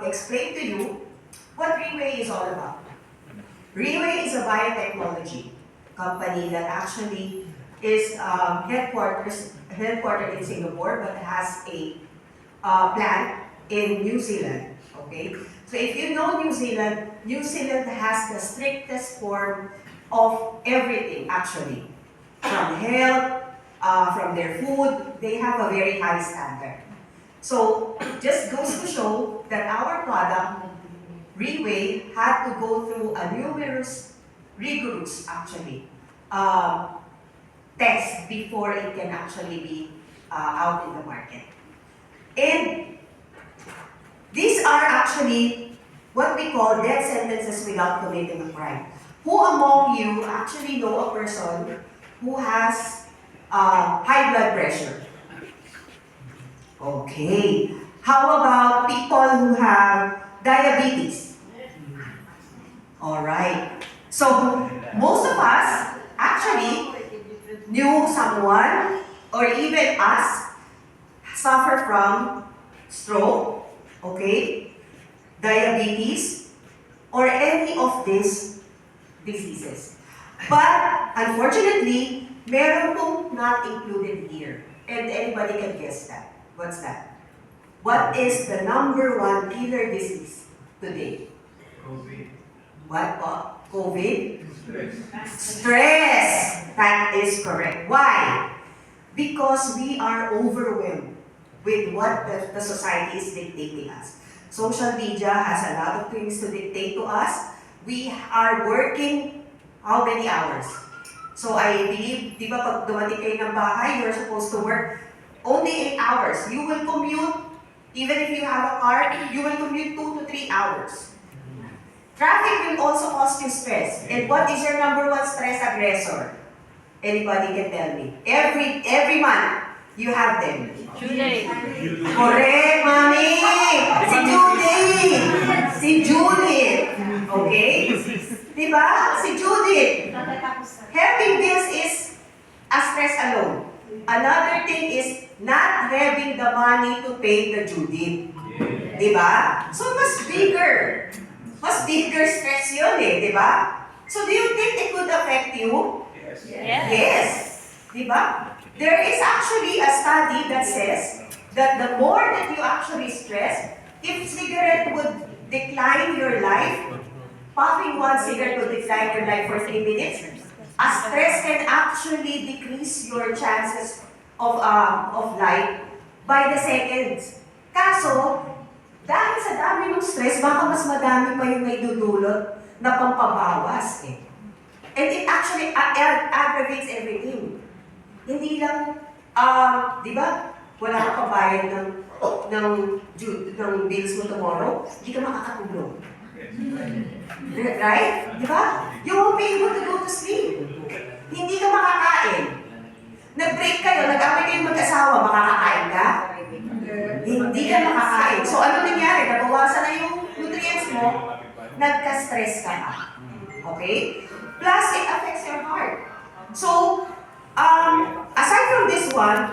explain to you what Reway is all about. Reway is a biotechnology company that actually is headquartered in Singapore, but has a plant in New Zealand. Okay, so if you know New Zealand has the strictest form of everything actually, from health, from their food. They have a very high standard. So just goes to show that our product, Reway, had to go through a rigorous actually test before it can actually be out in the market. And these are actually what we call death sentences without committing a crime. Who among you actually know a person who has high blood pressure? Okay. How about people who have diabetes? All right. So most of us actually knew someone or even us suffer from stroke, okay, diabetes, or any of these diseases. But unfortunately, meron pong not included here. And anybody can guess that. What's that? What is the number one killer disease today? COVID. What po? COVID? Stress. Stress! That is correct. Why? Because we are overwhelmed with what the society is dictating us. Social media has a lot of things to dictate to us. We are working how many hours? So I believe, di ba pag dumating kayo ng bahay, you're supposed to work only 8 hours. You will commute, even if you have a car, you will commute 2 to 3 hours. Traffic will also cause you stress. And what is your number one stress aggressor? Anybody can tell me. Every month, you have them. Julie. Correct, mami! Si Judith! Si Judith! Okay? Diba? Si Judith! Having bills is a stress alone. Another thing is not having the money to pay the Judith. Diba? So mas bigger stress yun eh, diba? So do you think it could affect you? Yes. Yes. Diba? There is actually a study that says that the more that you actually stress, if cigarette would decline your life, puffing one cigarette would decline your life for 3 minutes, a stress can actually decrease your chances of life by the seconds. Kaso, dahil sa dami ng stress, baka mas madami pa yung naidudulot na pampabawas eh. And it actually aggravates everything. Hindi lang, di ba, wala ka pabayad ng bills mo tomorrow, hindi ka makakatulog. Right? Di ba? You won't be able to go to sleep. Hindi ka makakain. Nag-break kayo, nag-away kayo mag-asawa, makakakain ka? Hindi ka makakain. So ano nangyari? Nabawasan na yung nutrients mo, nagka-stress ka pa. Okay? Plus, it affects your heart. So, aside from this one,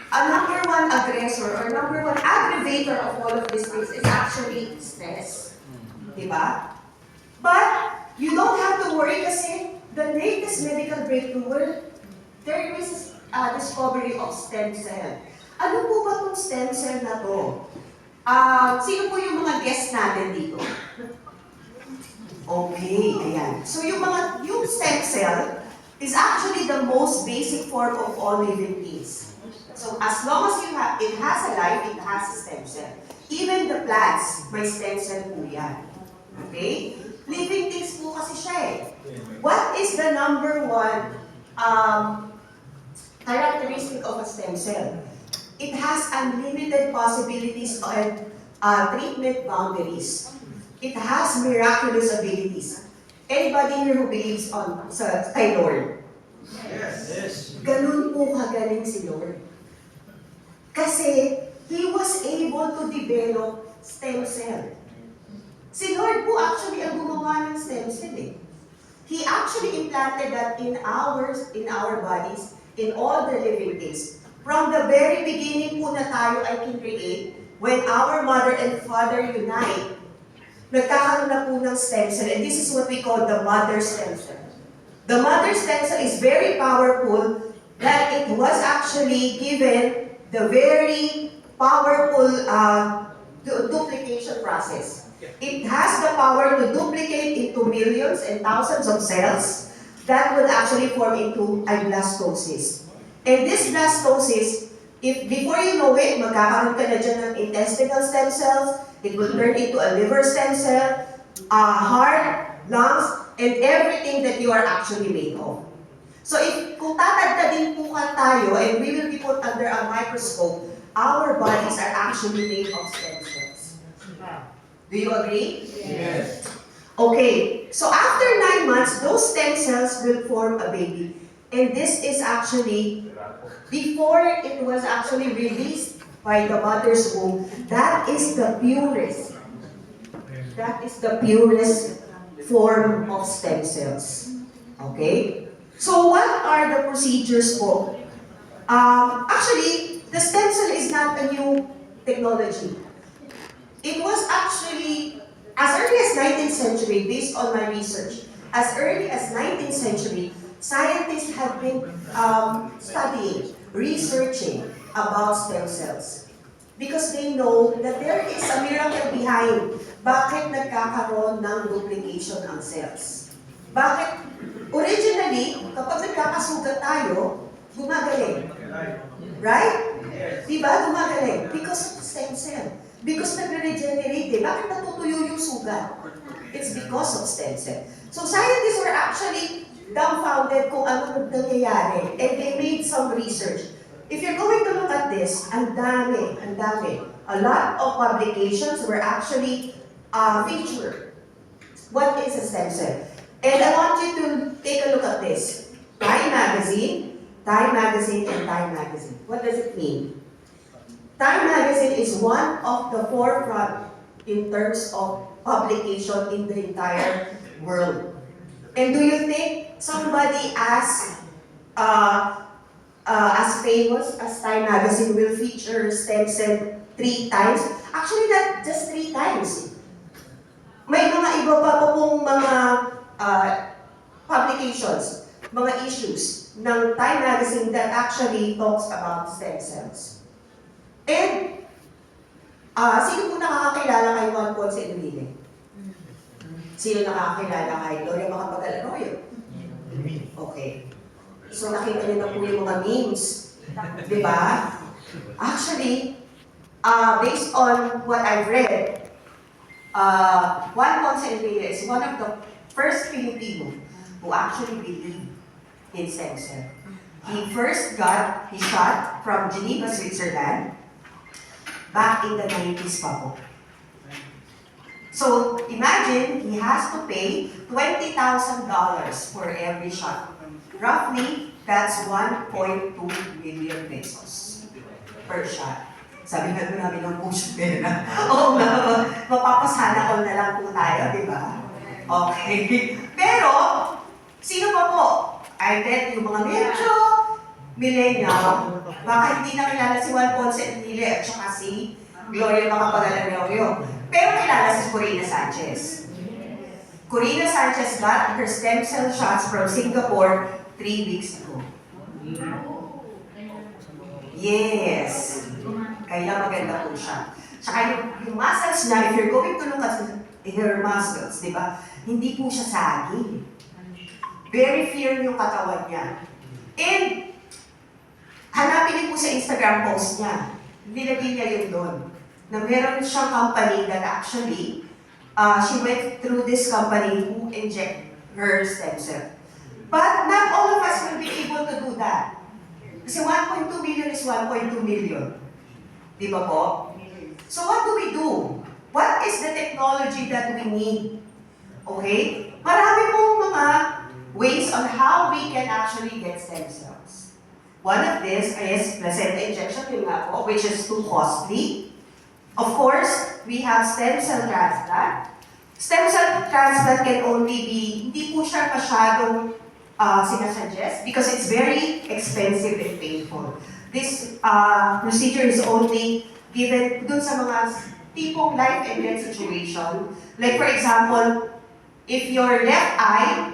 a number one aggressor or number one aggravator of all of these things is actually stress. Diba? But, you don't have to worry kasi the latest medical breakthrough, there is a discovery of stem cell. Ano po ba itong stem cell na to? Sino po yung mga guests natin dito? Okay, ayan. So yung stem cell is actually the most basic form of all living things. So as long as it has a life, it has a stem cell. Even the plants, may stem cell po yan. Okay? Living things po kasi siya eh. What is the number one characteristic of a stem cell? It has unlimited possibilities and treatment boundaries. It has miraculous abilities. Anybody here who believes kay Lord? Yes. Ganun po kagaling si Lord. Kasi He was able to develop stem cell. Si Lord po actually ang gumawa ng stem cell eh. He actually implanted that in our bodies, in all the living things. From the very beginning po na tayo ay kinreate, when our mother and father unite, nagkakaroon na po ng stem cell, and this is what we call the mother stem cell. The mother stem cell is very powerful that it was actually given the very powerful duplication process. It has the power to duplicate into millions and thousands of cells that will actually form into a blastocyst. And this blastocyst, if before you know it, magkakaroon ka na dyan ng intestinal stem cells, it will turn into a liver stem cell, heart, lungs, and everything that you are actually made of. So kung tatagtadin po ka tayo, and we will be put under a microscope, our bodies are actually made of stem cells. Do you agree? Yes. Okay, so after 9 months, those stem cells will form a baby. And this is actually, before it was actually released by the mother's womb, that is the purest. That is the purest form of stem cells. Okay? So what are the procedures po? Actually, the stem cell is not a new technology. It was actually, as early as 19th century, based on my research, as early as 19th century, scientists have been studying, researching about stem cells. Because they know that there is a miracle behind bakit nagkakaroon ng duplication ang cells. Bakit? Originally, kapag nagkakasugat tayo, gumagaling. Right? Diba? Gumagaling. Because of the stem cell. Because nagre-regenerate. Bakit natutuyo yung sugat? It's because of stem cell. So scientists were actually dumbfounded kung ano nangyayari. And they made some research. If you're going to look at this, ang dami. A lot of publications were actually featured. What is a stem cell? And I want you to take a look at this. Time Magazine, and Time Magazine. What does it mean? Time Magazine is one of the forefront in terms of publication in the entire world. And do you think somebody as famous as Time Magazine will feature stem cell 3 times? Actually, not just 3 times. May mga iba pa pong mga publications, mga issues ng Time Magazine that actually talks about stem cells. And, sino po nakakakilala kay Juan Ponce Enrile? Sino nakakakilala kay Gloria Macapagal-Arroyo? Okay. So nakita niyo na po yung mga memes. Di ba? Actually, based on what I've read, Juan Ponce Enrile is one of the first Filipino who actually believed in stem cell. He first got his shot from Geneva, Switzerland, back in the 90s pa po. So, imagine, he has to pay $20,000 for every shot. Roughly, that's 1.2 million pesos per shot. Sabi nga namin ng push pera. Oo nga, mapapasana all na lang po tayo, di ba? Okay. Pero, sino pa po? I bet yung mga medyo millennial, baka hindi nakilala si Juan Ponce Enrile at saka si Gloria Macapagal-Arroyo. Pero kilala si Corina Sanchez. Corina Sanchez got her stem cell shots from Singapore 3 weeks ago. Yes. Kaya maganda po siya. Tsaka yung muscles niya, if you're going to look at her muscles, di ba? Hindi po siya saging. Very firm yung katawan niya. And, hanapin niyo po sa Instagram post niya. Nilagay niya yun doon. Na meron siyang company that actually, she went through this company who inject her stem cell. But not all of us will be able to do that. Kasi 1.2 million is 1.2 million. Di ba po? So what do we do? What is the technology that we need? Okay? Marami pong mga ways on how we can actually get stem cells. One of this is placenta injection, yun nga po, which is too costly. Of course, we have stem cell transplant. Stem cell transplant can only be, hindi po siya masyadong sinasuggest because it's very expensive and painful. This procedure is only given dun sa mga tipong life and death situation. Like for example, if your left eye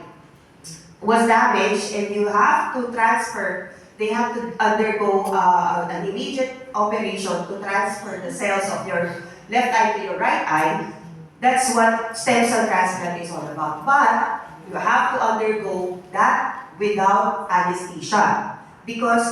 was damaged and you have to transfer, they have to undergo an immediate operation to transfer the cells of your left eye to your right eye. That's what stem cell transplant is all about. But you have to undergo that without anesthesia because